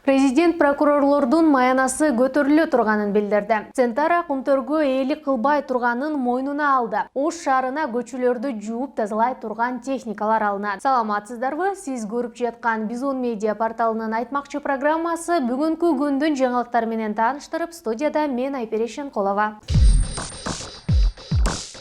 Президент прокурорлордун маянасы көтөрүлө турганын билдирди. Центара кумтөргө ээлик кылбай турганын мойнуна алды. Ош шаарына көчөлөрдү жууп тазалай турган техникалар алынат. Саламатсыздарбы? Сиз көрүп жаткан Бизон медиа порталынын айтмакчы программасы бүгүнкү күндүн жаңылыктары менен тааныштырып, студияда мен Айпери Шенколова.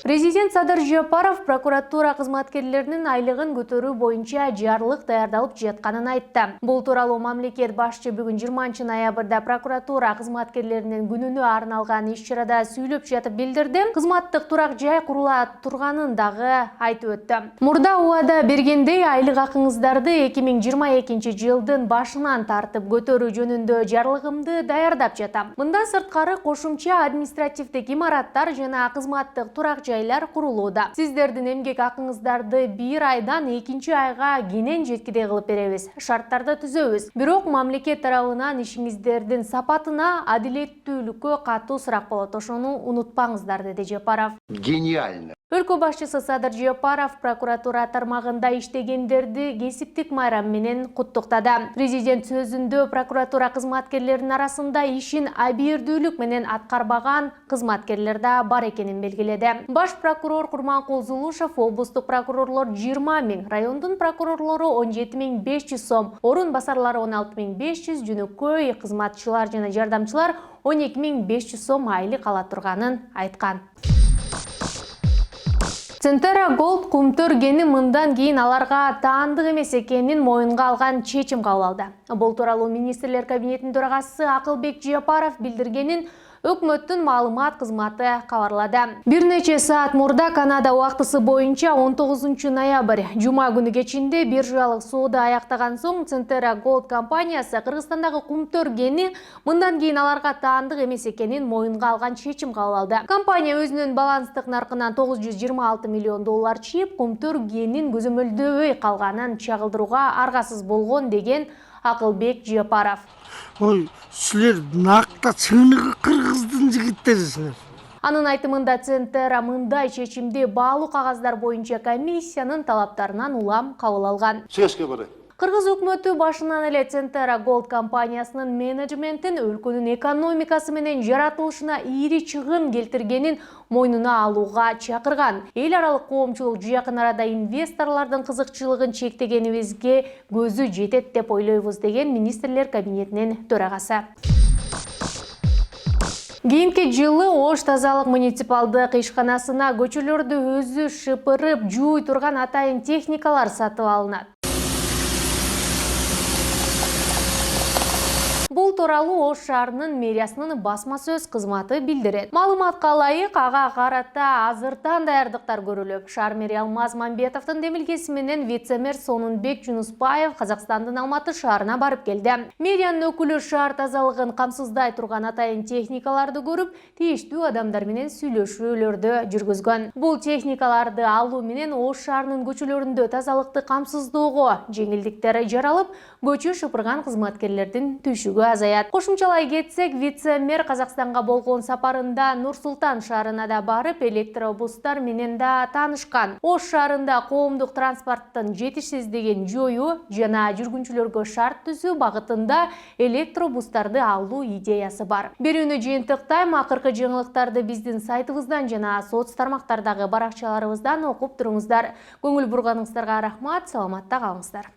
Президент Садыр Жапаров прокуратура кызматкерлеринин айлыгын көтөрүү боюнча жарлык даярдалып жатканын айтты. Бул тууралуу мамлекет башчы бүгүн 20-ноябрда прокуратура кызматкерлеринин күнүнө арналган иш-чарада сүйлөп жатып билдирди. Кызматтык турак жай курула турганын дагы айтып өттү. Мурда убада бергендей айлык акыңыздарды 2022 жылдын башынан тартып көтөрүү жөнүндө жарлыгымды даярдап жатам. Мындан сырткары кошумча административдик имараттар жана кызматтык турак жайлар курулууда. Сиздердин эмгек акыңыздарды 1 айдан 2 айга кенен жеткиде кылып беребиз. Шарттарды түзөбүз. Бирок мамлекет тарабынан ишиңиздердин сапатына, адилеттүүлүккө катуу сурак болот. Ошону унутпаңыздар, деди Жапаров. Гениально. Өлкө башчысы Садыр Жапаров прокуратура тармагында иштегендерди кесиптик майрам менен куттуктады. Президент сөзүндө прокуратура кызматкерлеринин арасында ишин абийирдүүлүк менен аткарбаган кызматкерлер да бар экенин белгиледи. Баш прокурор Курманкул Зулушев облустук прокурорлор 20 000, райондун прокурорлору 17 500 сом, орун басарлары 16 500, жөнөкөй кызматчылар жана жардамчылар 12 500 сом айлык ала турганын айткан. Центара Голд кумтөргени мындан кийин аларга таандык эмес экенин моюнга алган чечим кабыл алды. Бул тууралуу министрлер кабинетинин төрагасы Акылбек Жапаров билдиргенин өкмөттүн маалымат кызматы кабарлады. Бир нече саат мурда Канада убактысы боюнча 19-ноябрь жума күнү кечинде биржалык соода аяктаган соң Центара Голд компаниясы Кыргызстандагы кумтөргени мындан кийин аларга таандык эмес экенин моюнга алган чечим кабыл алды. Компания өзүнүн баланстык наркынан $926 миллион чыйып, кумтөргенин көзөмөлдөбөй калганын чагылдырууга аргасыз болгон, деген Акылбек Жапаров. Ой, силер накта чыныгы кыргыздын жигиттерисиңер. Анын айтымында Центара мындай чечимди баалуу кагаздар боюнча комиссиянын талаптарынан улам кабыл алган. Кыргыз өкмөтү башынан эле Центара Голд компаниясынын менеджментин өлкөнүн экономикасы менен жаратылышына ийри чыгым келтиргенин мойнуна алууга чакырган. Эл аралык коомчулук жакын арада инвесторлордун кызыкчылыгын чектегенибизге көзү жетет деп ойлойбуз, деген министрлер кабинетинин төрагасы. Кийинки жылы Ош тазалык муниципалдык ишканасына көчөлөрдү өзү шыпырып жууй турган атайын техникалар сатып алынат. Бул тууралуу Ош шаарынын мэриясынын басма сөз кызматы билдирет. Маалыматка ылайык, ага карата азыртан даярдыктар көрүлүп, шаар мэри Алмаз Мамбетовдун демилгеси менен вице-мэр Сонунбек Жунуспаев Казакстандын Алматы шаарына барып келди. Мэриянын өкүлү шаар тазалыгын камсыздай турган атайын техникаларды көрүп, тийиштүү адамдар менен сүйлөшүүлөрдү жүргүзгөн. Бул техникаларды алуу менен Ош шаарынын көчөлөрүндө тазалыкты камсыздоого жеңилдиктер жаралып, көчө шыпырган кызматкерлердин түшүгү азаят. Кошумчалай кетсек, вице-мэр Казакстанга болгон сапарында Нур-Султан шаарына да барып, электробустар менен да таанышкан. Ош шаарында коомдук транспорттун жетишсиздигин жоюу жана жүргүнчүлөргө шарт түзүү багытында электробустарды алуу идеясы бар. Берүүнү жыйынтыктайм, акыркы жаңылыктарды биздин сайтыбыздан жана соц тармактардагы баракчаларыбыздан окуп туруңуздар. Көңүл бурганыңыздарга рахмат, саламатта калыңыздар.